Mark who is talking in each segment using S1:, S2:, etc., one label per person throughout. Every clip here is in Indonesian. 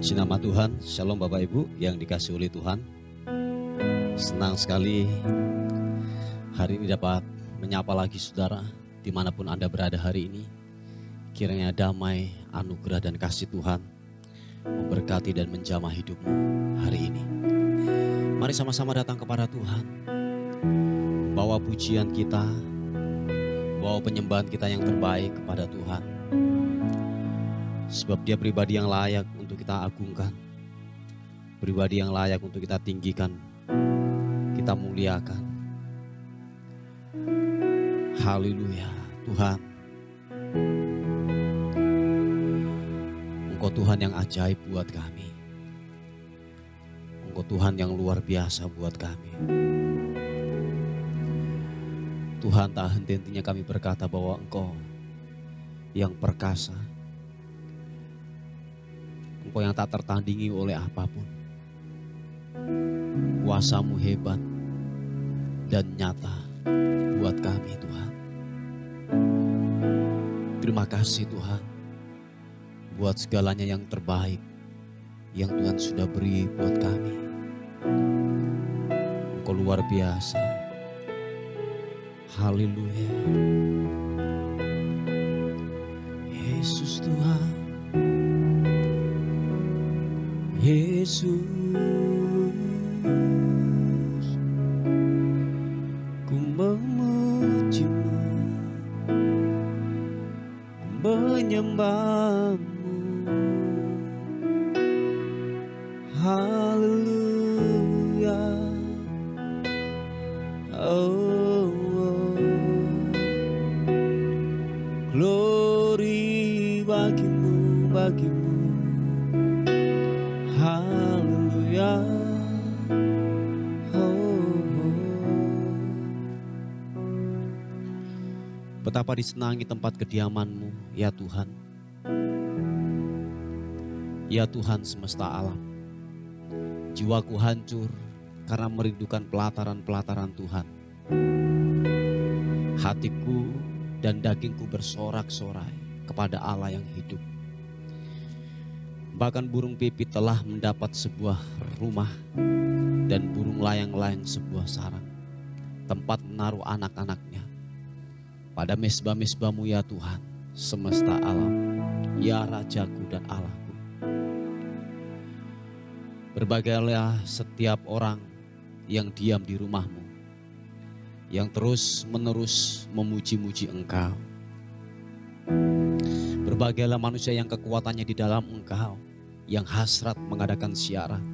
S1: Puji nama Tuhan, Shalom Bapak Ibu yang dikasihi oleh Tuhan. Senang sekali hari ini dapat menyapa lagi saudara dimanapun Anda berada hari ini. Kiranya damai, anugerah dan kasih Tuhan memberkati dan menjamah hidupmu hari ini. Mari sama-sama datang kepada Tuhan. Bawa pujian kita, bawa penyembahan kita yang terbaik kepada Tuhan. Sebab Dia pribadi yang layak untuk kita agungkan, pribadi yang layak untuk kita tinggikan, kita muliakan. Haleluya, Tuhan. Engkau Tuhan yang ajaib buat kami. Engkau Tuhan yang luar biasa buat kami. Tuhan, tak henti-hentinya kami berkata bahwa Engkau yang perkasa, Engkau yang tak tertandingi oleh apapun. Kuasa-Mu hebat dan nyata buat kami, Tuhan. Terima kasih Tuhan buat segalanya yang terbaik yang Tuhan sudah beri buat kami. Engkau luar biasa. Haleluya. Yesus Tuhan. Yesus, ku memuji-Mu, ku menyembah-Mu. Haleluya. Oh, oh. Glory bagi-Mu, bagi-Mu. Haleluya. Betapa disenangi tempat kediaman-Mu, ya Tuhan. Ya Tuhan semesta alam. Jiwaku hancur karena merindukan pelataran-pelataran Tuhan. Hatiku dan dagingku bersorak-sorai kepada Allah yang hidup. Bahkan burung pipit telah mendapat sebuah rumah dan burung layang-layang sebuah sarang, tempat menaruh anak-anaknya. Pada mezbah-mezbah-Mu ya Tuhan, semesta alam, ya Rajaku dan Allahku. Berbagailah setiap orang yang diam di rumah-Mu, yang terus-menerus memuji-muji Engkau. Berbagailah manusia yang kekuatannya di dalam Engkau, yang hasrat mengadakan siaran.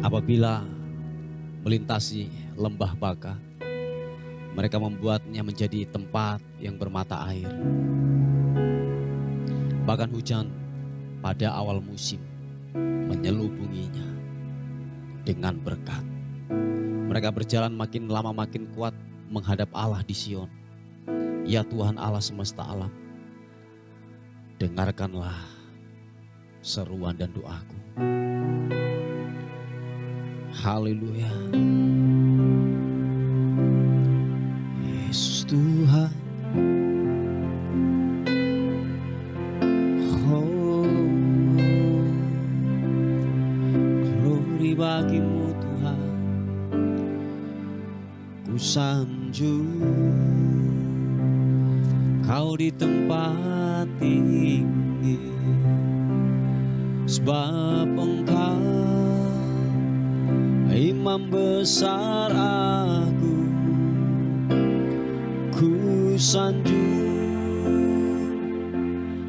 S1: Apabila melintasi lembah Baka, mereka membuatnya menjadi tempat yang bermata air. Bahkan hujan pada awal musim menyelubunginya dengan berkat. Mereka berjalan makin lama makin kuat menghadap Allah di Sion. Ya Tuhan Allah semesta alam, dengarkanlah seruan dan doaku. Haleluya. Yesus Tuhan. Oh, glory bagi-Mu Tuhan. Ku sanjung Kau di tempat tinggi, sebab Engkau Imam besar aku. Ku sanjung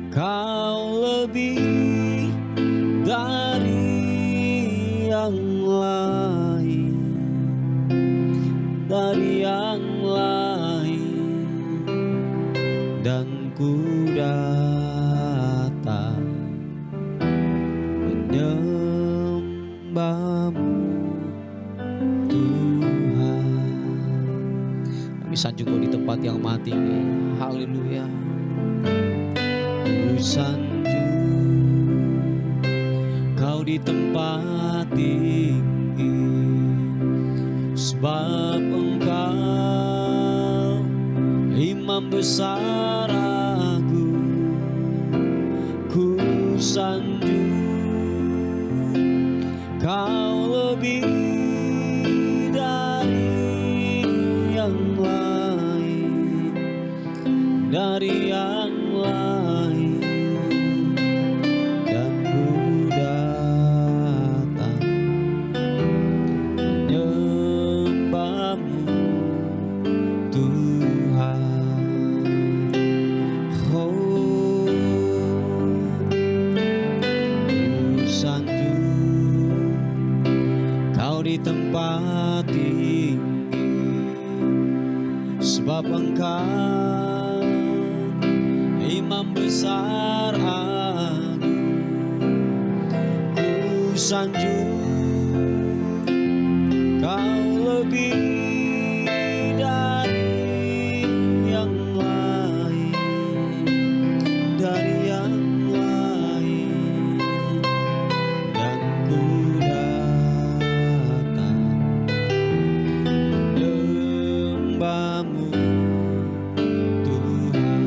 S1: Kau lebih dari yang lain, dari yang lain. Dan ku datang menyembah-Mu Tuhan. Kami sanjung Kau di tempat yang maha tinggi. Haleluya. Ku sanjung Kau di tempat tinggi, sebab Engkau Imam besar sanjung, Kau lebih dari yang lain, dari yang lain. Dan ku datang menyembah-Mu Tuhan. Oh, ku sanjung Kau di tempat tinggi, sebab Engkau Imam besar agung. Ku sanjung Kau lebih dari yang lain, dari yang lain. Dan ku datang menyembah-Mu Tuhan.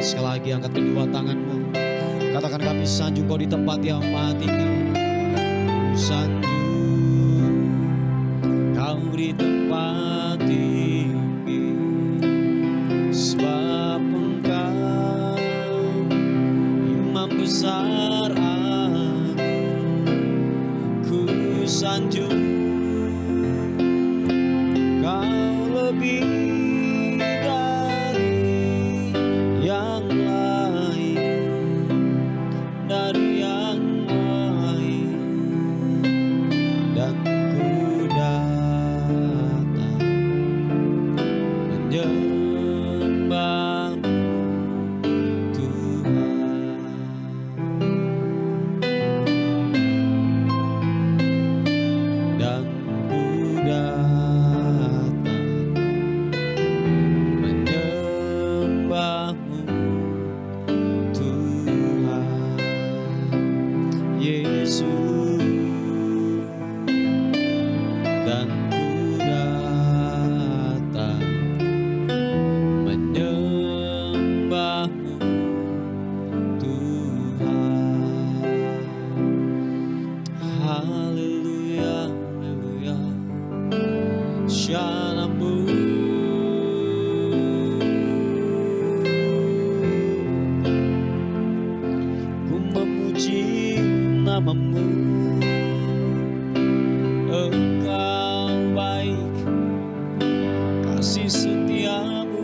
S1: Sekali lagi angkat kedua tanganmu, katakan, kami sanjung Kau di tempat yang maha tinggi. Ku sanjung Kau di tempat tinggi, sebab Engkau Imam besar agung. Ku sanjung Kau lebih dari yang lain, dari yang lain. Dan ku datang menyembah-Mu Tuhan. Dan ku datang menyembah-Mu Tuhan. Yesus. Dan ku datang menyembah-Mu Tuhan. Haleluya, haleluya. Syanamu. Ku memuji nama-Mu. Engkau baik, kasih setia-Mu.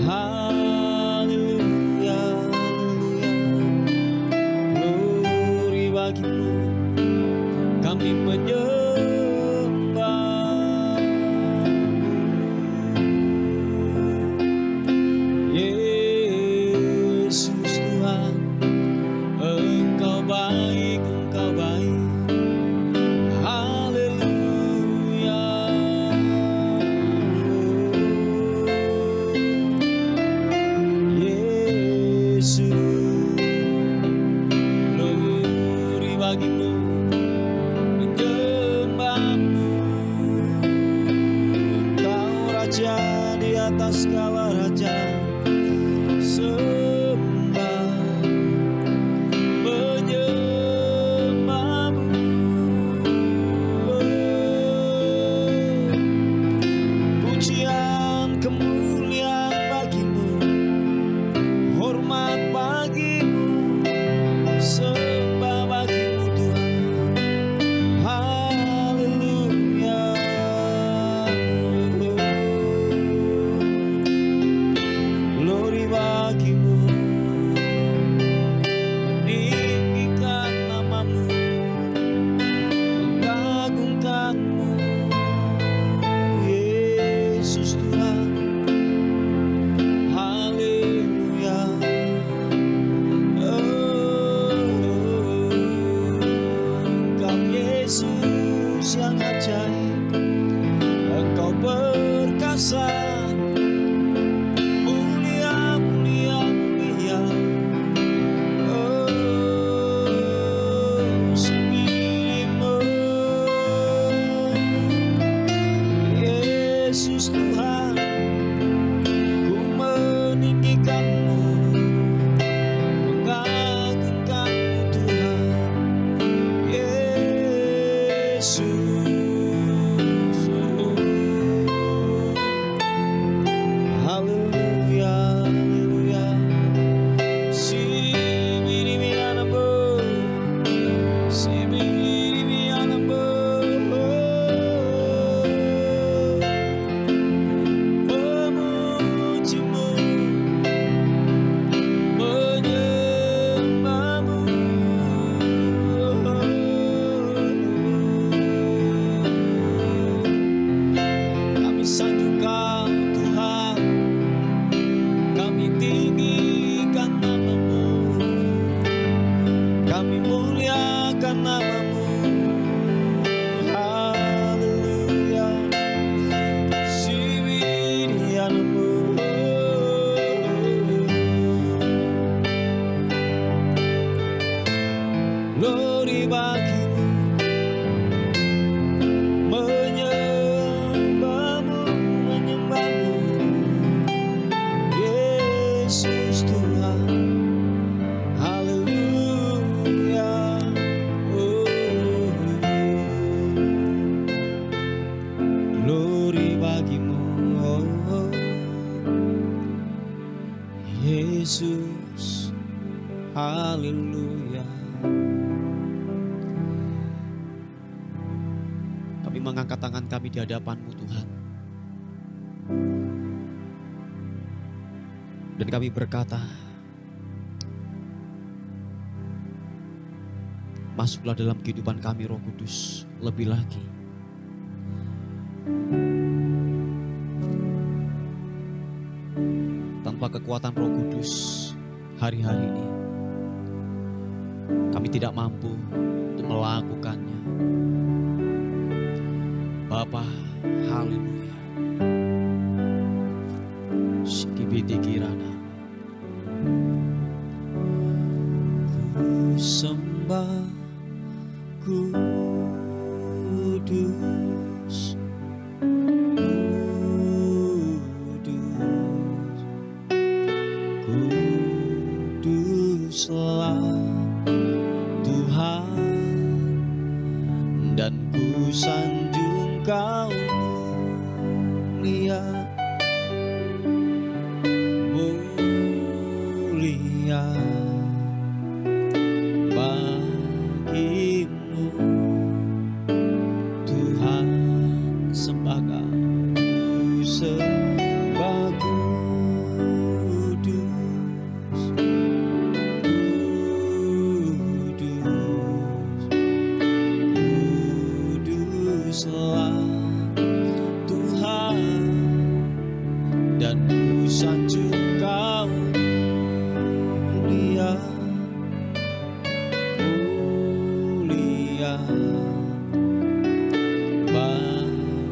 S1: Haleluya, haleluya. Glory bagi-Mu, kami menyembah. Yesus Tuhan, Engkau baik, Engkau baik. Haleluya. Yesus, glory bagi-Mu, menyembah-Mu. Engkau Raja di atas segala raja. Sembah, menyembah-Mu. Pujian kemuliaan bagi-Mu, hormat bagi-Mu, sembah bagi-Mu Tuhan. Haleluya. Glory bagi-Mu, meninggikan nama-Mu, mengagungkan-Mu. Yesus Tuhan. Haleluya. Engkau Yesus yang ajaib, Engkau perkasa, mulia, mulia, mulia. Sembimu, Yesus Tuhan, ku Yesus, haleluya. Kami mengangkat tangan kami di hadapan-Mu Tuhan. Dan kami berkata, masuklah dalam kehidupan kami Roh Kudus lebih lagi. Tanpa kekuatan Roh Kudus hari-hari ini, kami tidak mampu untuk melakukannya. Bapa, haleluya. Sikibiti kirana. Ku sembah Kudus, Kuduslah Tuhan, dan ku sanjung Kau mulia, mulia bagimu Tuhan. Sembah Kau, sembah Kudus, Kuduslah Tuhan, dan ku sanjung Kau mulia, mulia bagimu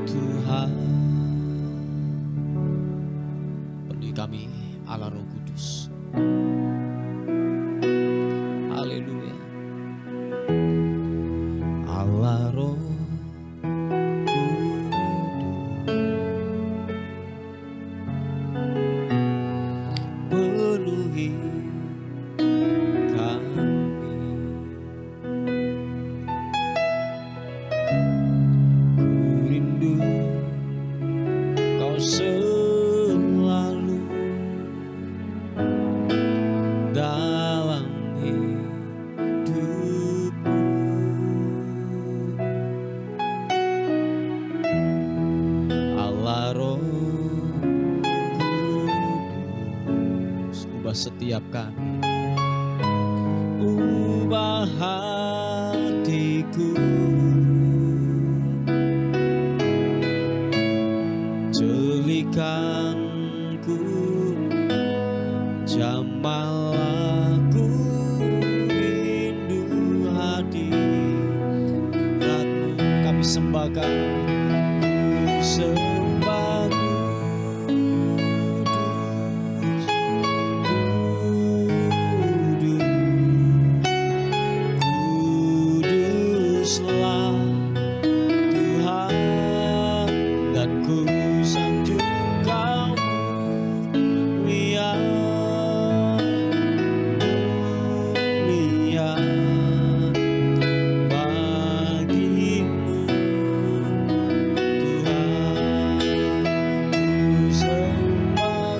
S1: Tuhan. Penuhi kami Allah Roh Kudus. Haleluya. Allah Roh penuhi kami. Ku rindu Kau selalu dalam hidupku. Allah Roh Kudus, ubah setiap kami, ubah hatiku, jelikanku, jamalah-Ku rindu hadirat-Mu. Kami sembah Kau, ku sembah Kudus, Kuduslah Tuhan, dan ku sanjung Kau mulia, mulia bagimu Tuhan. Ku sembah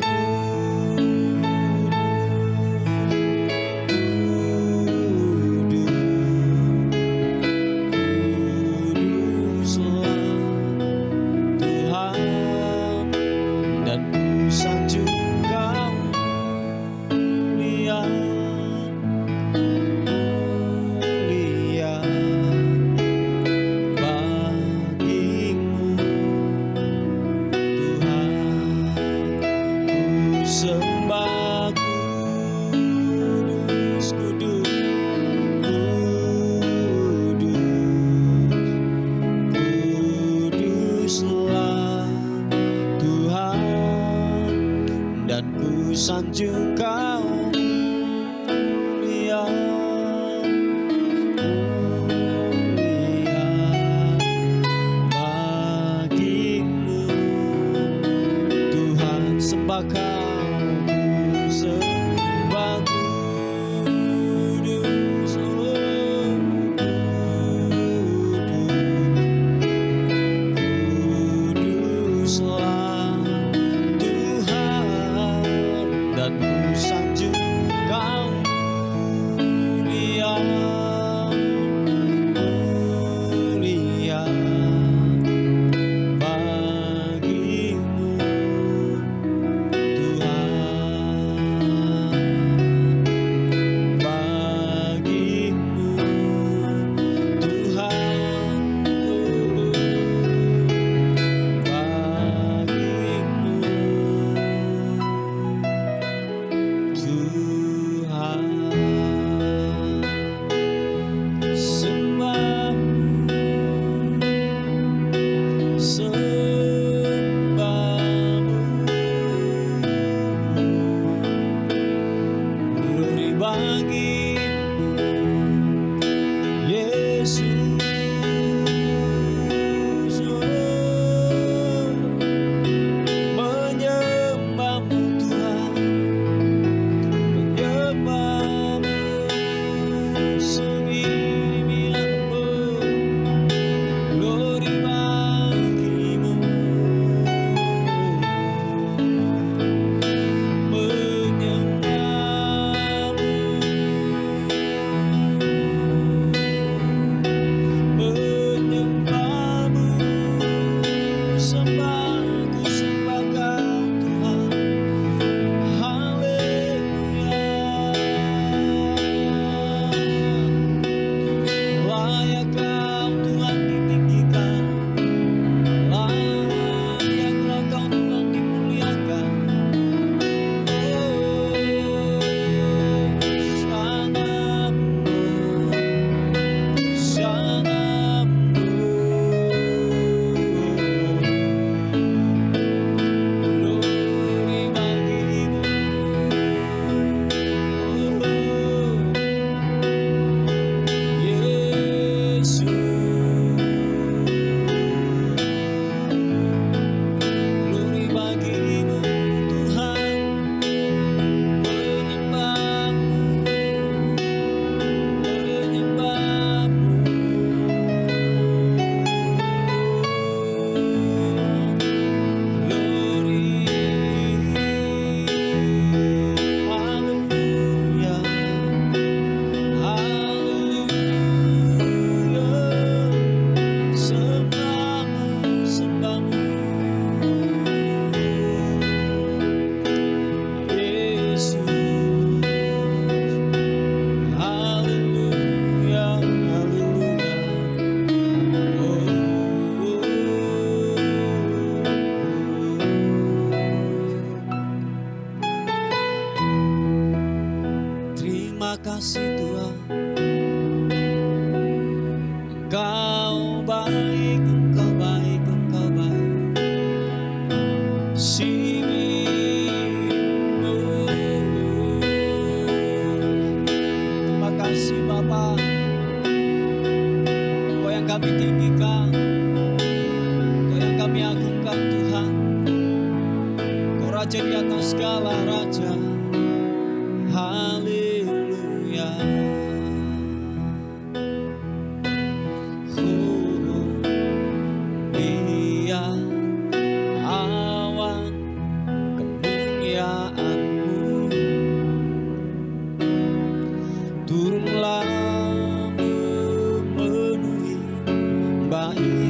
S1: Kuduslah Tuhan, dan ku sanjung Kau mulia, mulia bagimu Tuhan. Ku sembah Kudus, Kudus, Kuduslah Tuhan, dan ku sanjung Kau mulia, mulia bagimu Tuhan. Sembah Kau, ku sembah Kudus, Kuduslah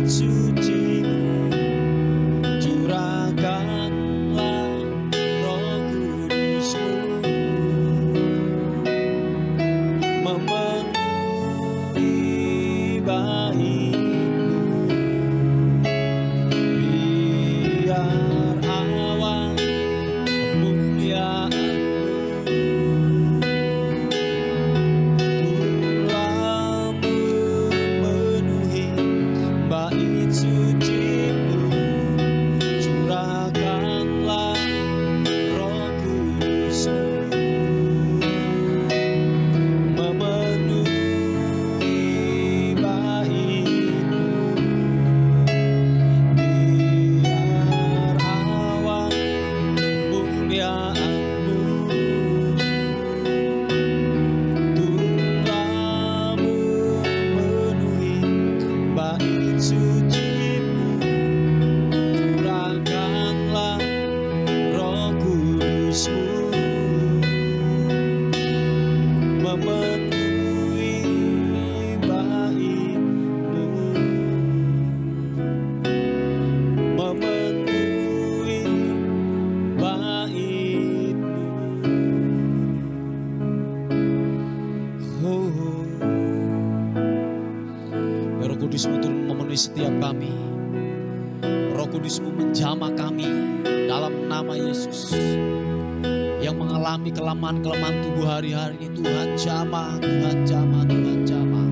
S1: suci-Mu, curahkanlah Roh Kudus-Mu, memenuhi bait-Mu, biar awan kemuliaan-Mu turunlah memenuhi bait suci-Mu, curahkanlah Roh Kudus-Mu, memenuhi bait-Mu, biar awan kemuliaan-Mu turunlah memenuhi bait suci-Mu, curahkanlah Roh Kudus-Mu, memenuhi bait-Mu, memenuhi bait-Mu. Oh, Roh Kudus-Mu turun memenuhi setiap kami. Roh Kudus-Mu menjamah kami dalam nama Yesus. Yang mengalami kelemahan-kelemahan tubuh hari-hari ini, Tuhan jamah, Tuhan jamah, Tuhan jamah.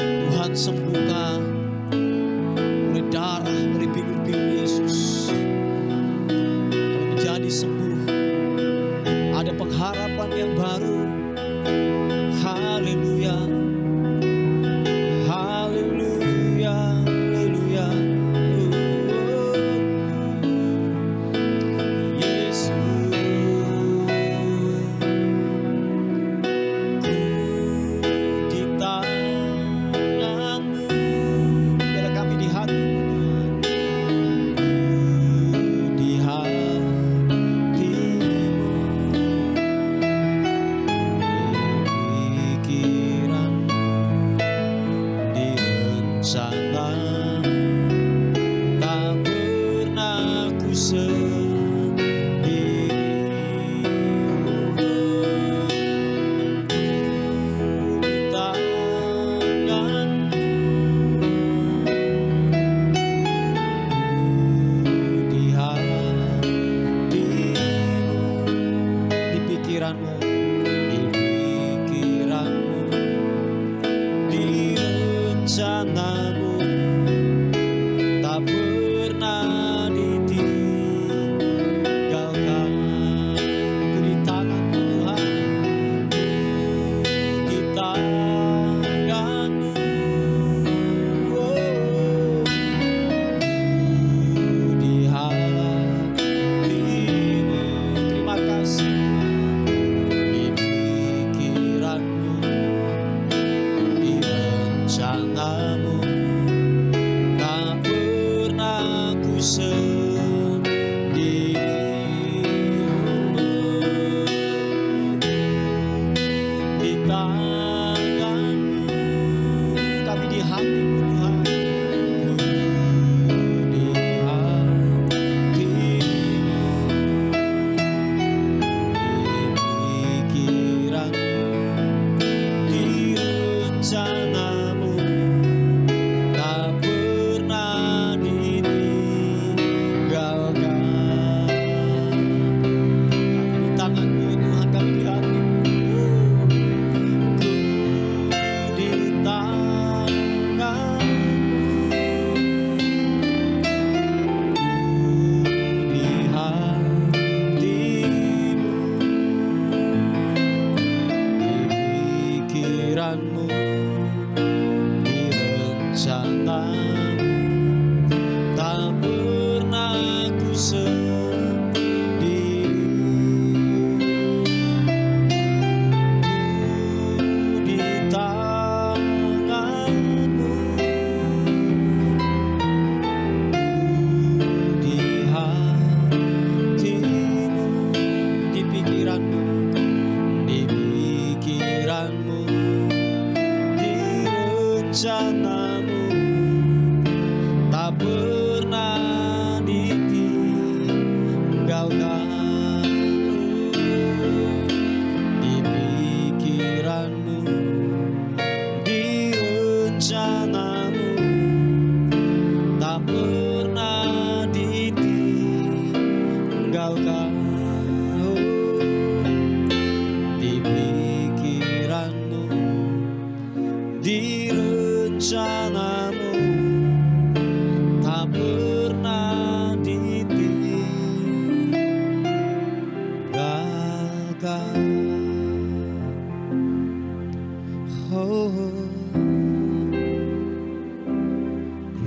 S1: Tuhan sembuhkan oleh darah, oleh bingur-bingur Yesus. Kami menjadi sembuh. Ada pengharapan yang baru. Haleluya. Haleluya, haleluya. Yesus, ku di tangan-Mu.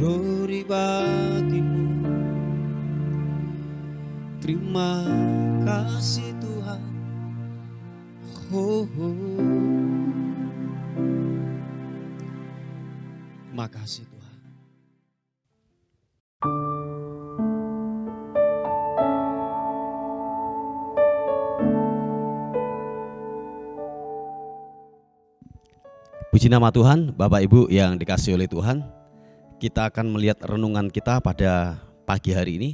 S1: Glory bagimu. Terima kasih Tuhan. Oh, oh. Terima kasih Tuhan. Puji nama Tuhan, Bapak Ibu yang dikasihi oleh Tuhan. Kita akan melihat renungan kita pada pagi hari ini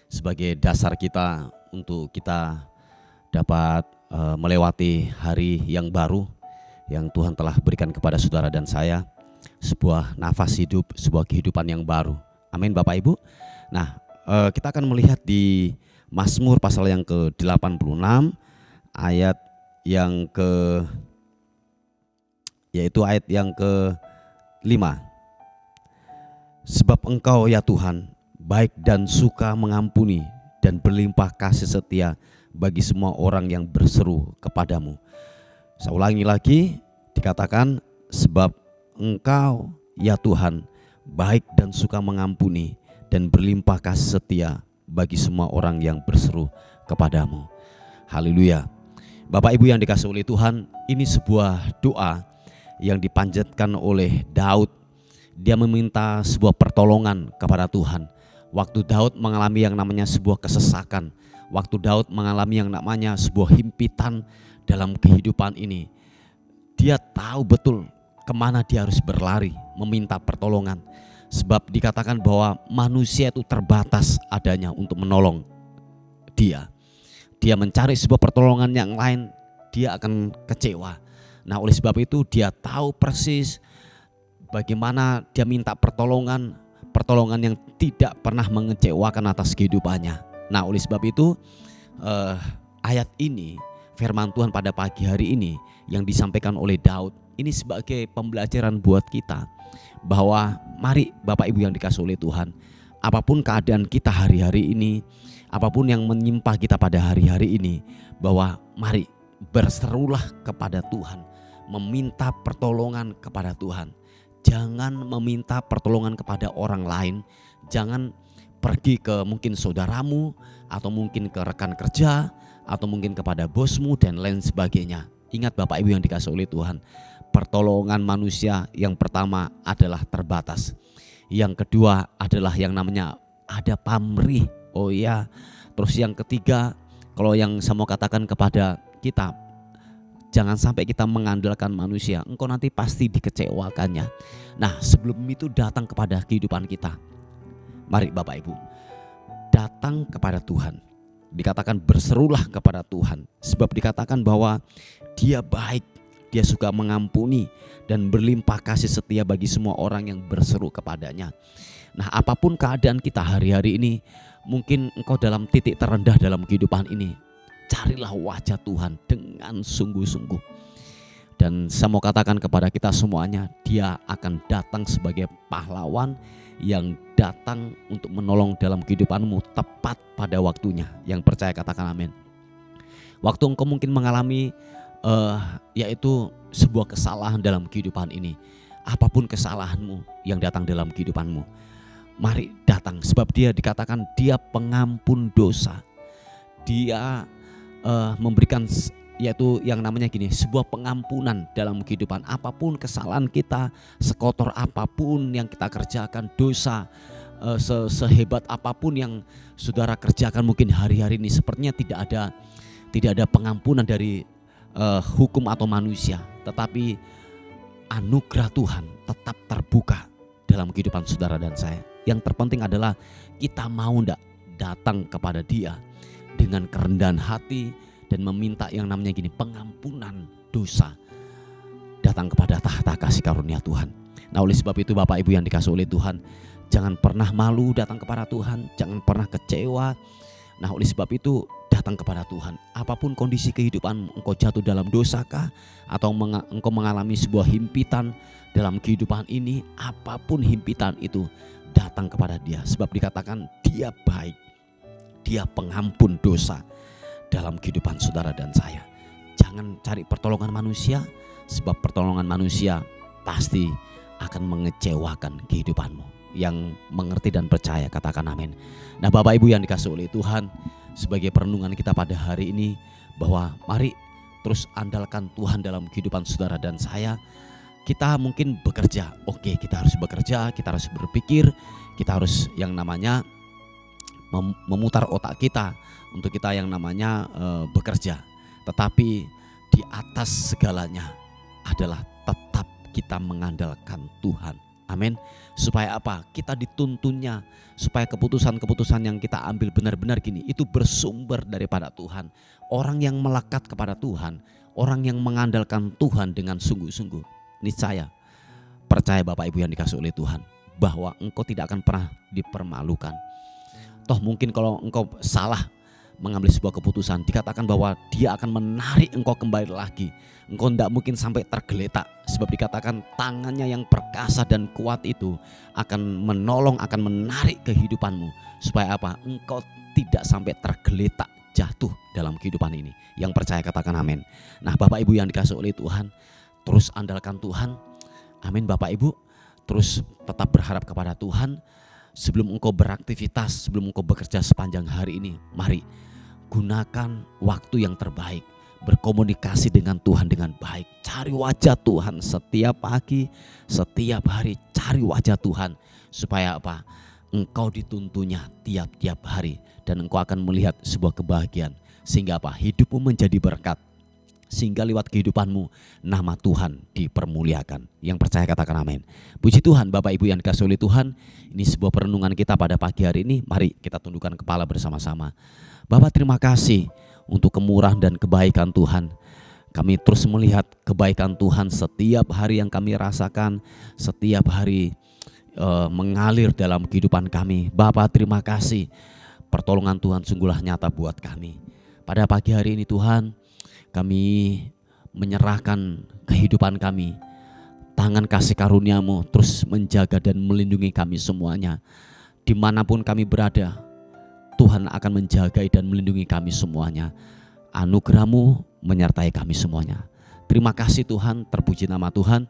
S1: sebagai dasar kita untuk kita dapat melewati hari yang baru yang Tuhan telah berikan kepada saudara dan saya. Sebuah nafas hidup, sebuah kehidupan yang baru. Amin Bapak Ibu. Nah, kita akan melihat di Mazmur pasal yang ke-86 ayat yang yaitu ayat yang ke-5. Sebab Engkau ya Tuhan baik dan suka mengampuni dan berlimpah kasih setia bagi semua orang yang berseru kepadamu. Saya ulangi lagi, dikatakan sebab Engkau ya Tuhan baik dan suka mengampuni dan berlimpah kasih setia bagi semua orang yang berseru kepadamu. Haleluya. Bapak Ibu yang dikasihi oleh Tuhan, ini sebuah doa yang dipanjatkan oleh Daud. Dia meminta sebuah pertolongan kepada Tuhan. Waktu Daud mengalami yang namanya sebuah kesesakan, waktu Daud mengalami yang namanya sebuah himpitan dalam kehidupan ini, dia tahu betul kemana dia harus berlari meminta pertolongan. Sebab dikatakan bahwa manusia itu terbatas adanya untuk menolong dia. Dia mencari sebuah pertolongan yang lain, dia akan kecewa. Nah, oleh sebab itu dia tahu persis bagaimana dia minta pertolongan yang tidak pernah mengecewakan atas kehidupannya. Nah, oleh sebab itu ayat ini, firman Tuhan pada pagi hari ini yang disampaikan oleh Daud, ini sebagai pembelajaran buat kita bahwa mari Bapak Ibu yang dikasihi oleh Tuhan, apapun keadaan kita hari-hari ini, apapun yang menimpa kita pada hari-hari ini, bahwa mari berserulah kepada Tuhan, meminta pertolongan kepada Tuhan. Jangan meminta pertolongan kepada orang lain. Jangan pergi ke mungkin saudaramu, atau mungkin ke rekan kerja, atau mungkin kepada bosmu dan lain sebagainya. Ingat Bapak Ibu yang dikasihi oleh Tuhan, pertolongan manusia yang pertama adalah terbatas. Yang kedua adalah yang namanya ada pamrih. Oh ya. Terus yang ketiga, kalau yang saya mau katakan kepada kita, jangan sampai kita mengandalkan manusia, engkau nanti pasti dikecewakannya. Nah, sebelum itu datang kepada kehidupan kita. Mari Bapak Ibu, datang kepada Tuhan. Dikatakan berserulah kepada Tuhan, sebab dikatakan bahwa Dia baik, Dia suka mengampuni dan berlimpah kasih setia bagi semua orang yang berseru kepadanya. Nah, apapun keadaan kita hari-hari ini, mungkin engkau dalam titik terendah dalam kehidupan ini, carilah wajah Tuhan dengan sungguh-sungguh. Dan saya mau katakan kepada kita semuanya, Dia akan datang sebagai pahlawan yang datang untuk menolong dalam kehidupanmu tepat pada waktunya. Yang percaya katakan amin. Waktu engkau mungkin mengalami yaitu sebuah kesalahan dalam kehidupan ini, apapun kesalahanmu yang datang dalam kehidupanmu, mari datang, sebab Dia dikatakan Dia pengampun dosa. Dia memberikan yaitu yang namanya gini, sebuah pengampunan dalam kehidupan. Apapun kesalahan kita, sekotor apapun yang kita kerjakan, dosa sehebat apapun yang saudara kerjakan mungkin hari-hari ini, sepertinya tidak ada pengampunan dari hukum atau manusia, tetapi anugerah Tuhan tetap terbuka dalam kehidupan saudara dan saya. Yang terpenting adalah kita mau enggak datang kepada Dia dengan kerendahan hati dan meminta yang namanya gini, pengampunan dosa. Datang kepada tahta kasih karunia Tuhan. Nah, oleh sebab itu Bapak Ibu yang dikasihi oleh Tuhan, jangan pernah malu datang kepada Tuhan, jangan pernah kecewa. Nah, oleh sebab itu datang kepada Tuhan. Apapun kondisi kehidupan, engkau jatuh dalam dosakah, atau engkau mengalami sebuah himpitan dalam kehidupan ini, apapun himpitan itu, datang kepada Dia. Sebab dikatakan Dia baik, Dia pengampun dosa dalam kehidupan saudara dan saya. Jangan cari pertolongan manusia, sebab pertolongan manusia pasti akan mengecewakan kehidupanmu. yang mengerti dan percaya, katakan amin. Nah Bapak Ibu yang dikasihi oleh Tuhan, sebagai perenungan kita pada hari ini, bahwa mari terus andalkan Tuhan dalam kehidupan saudara dan saya. Kita mungkin bekerja, oke, kita harus bekerja, kita harus berpikir, kita harus yang namanya memutar otak kita untuk kita yang namanya bekerja. Tetapi di atas segalanya adalah tetap kita mengandalkan Tuhan. Amin. Supaya apa? Kita dituntunnya, supaya keputusan-keputusan yang kita ambil benar-benar gini, itu bersumber daripada Tuhan. Orang yang melekat kepada Tuhan, orang yang mengandalkan Tuhan dengan sungguh-sungguh, niscaya percaya Bapak Ibu yang dikasihi oleh Tuhan, bahwa engkau tidak akan pernah dipermalukan. Toh mungkin kalau engkau salah mengambil sebuah keputusan, dikatakan bahwa dia akan menarik engkau kembali lagi. Engkau tidak mungkin sampai tergeletak, sebab dikatakan tangannya yang perkasa dan kuat itu akan menolong, akan menarik kehidupanmu. Supaya apa? Engkau tidak sampai tergeletak jatuh dalam kehidupan ini. Yang percaya katakan amin. Nah Bapak Ibu yang dikasihi oleh Tuhan, terus andalkan Tuhan. Amin Bapak Ibu. Terus tetap berharap kepada Tuhan. Sebelum engkau beraktivitas, sebelum engkau bekerja sepanjang hari ini, mari gunakan waktu yang terbaik, berkomunikasi dengan Tuhan dengan baik. Cari wajah Tuhan setiap pagi, setiap hari, cari wajah Tuhan. Supaya apa? Engkau dituntunnya tiap-tiap hari, dan engkau akan melihat sebuah kebahagiaan. Sehingga apa? Hidupmu menjadi berkat. Sehingga lewat kehidupanmu nama Tuhan dipermuliakan. Yang percaya katakan amin. Puji Tuhan Bapak Ibu yang dikasihi oleh Tuhan. Ini sebuah perenungan kita pada pagi hari ini. Mari kita tundukkan kepala bersama-sama. Bapak terima kasih untuk kemurahan dan kebaikan Tuhan. Kami terus melihat kebaikan Tuhan setiap hari yang kami rasakan. Setiap hari mengalir dalam kehidupan kami. Bapak terima kasih. Pertolongan Tuhan sungguhlah nyata buat kami. Pada pagi hari ini Tuhan, kami menyerahkan kehidupan kami. Tangan kasih karunia-Mu terus menjaga dan melindungi kami semuanya. Dimanapun kami berada, Tuhan akan menjaga dan melindungi kami semuanya. Anugerah-Mu menyertai kami semuanya. Terima kasih Tuhan, terpuji nama Tuhan.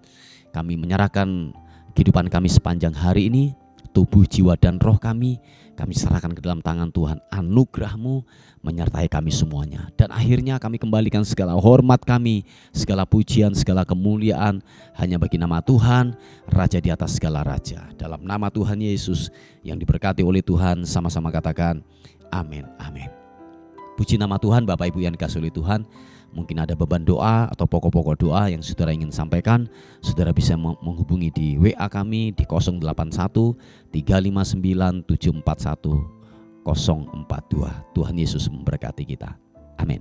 S1: Kami menyerahkan kehidupan kami sepanjang hari ini, tubuh, jiwa, dan roh kami serahkan ke dalam tangan Tuhan. Anugerah-Mu menyertai kami semuanya. Dan akhirnya kami kembalikan segala hormat kami, segala pujian, segala kemuliaan hanya bagi nama Tuhan, Raja di atas segala raja. Dalam nama Tuhan Yesus yang diberkati oleh Tuhan, sama-sama katakan amin, amin. Puji nama Tuhan. Bapak Ibu yang dikasihi oleh Tuhan, mungkin ada beban doa atau pokok-pokok doa yang saudara ingin sampaikan, saudara bisa menghubungi di WA kami di 081 359 741 042. Tuhan Yesus memberkati kita. Amin.